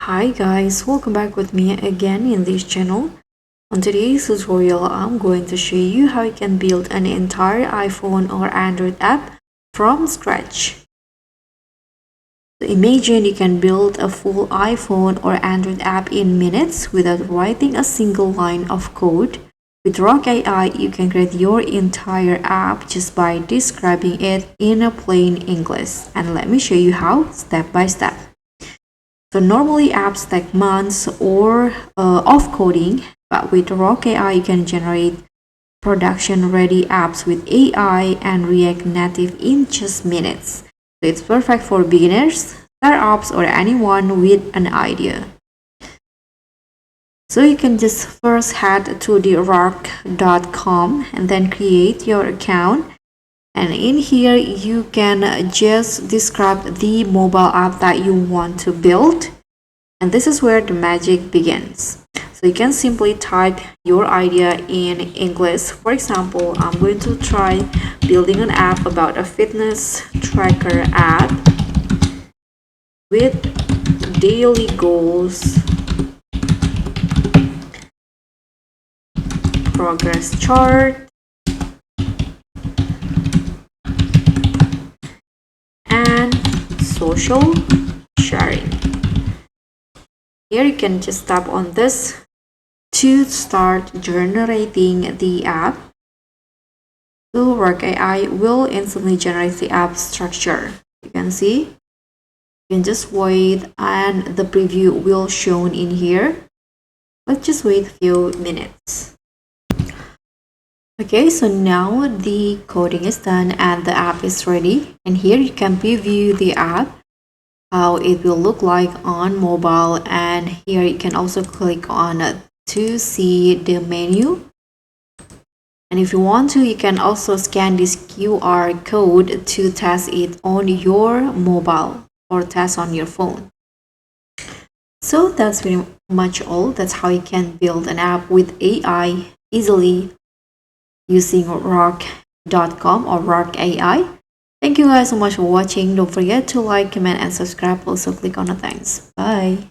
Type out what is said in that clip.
Hi guys, welcome back with me again in this channel. On today's tutorial, I'm going to show you how you can build an entire iPhone or Android app from scratch. So imagine you can build a full iPhone or Android app in minutes without writing a single line of code. With Rork AI, you can create your entire app just by describing it in a plain English. And let me show you how step by step. So normally apps take months or of coding, but with Rork AI you can generate production-ready apps with AI and React Native in just minutes. So it's perfect for beginners, startups, or anyone with an idea. So you can just first head to the rork.com and then create your account. And in here, you can just describe the mobile app that you want to build. And this is where the magic begins. So you can simply type your idea in English. For example, I'm going to try building an app about a fitness tracker app with daily goals, progress chart, and social sharing. Here you can just tap on this to start generating the app. So Rork AI will instantly generate the app structure. You can see. You can just wait and the preview will shown in here. Let's just wait a few minutes. Okay, so now the coding is done and the app is ready. And here you can preview the app, how it will look like on mobile, and here you can also click on it to see the menu. And if you want to, you can also scan this QR code to test it on your mobile or test on your phone. So that's pretty much all. That's how you can build an app with AI easily using rork.com or Rork AI. Thank you guys so much for watching. Don't forget to like, comment, and subscribe. Also click on the thanks. Bye.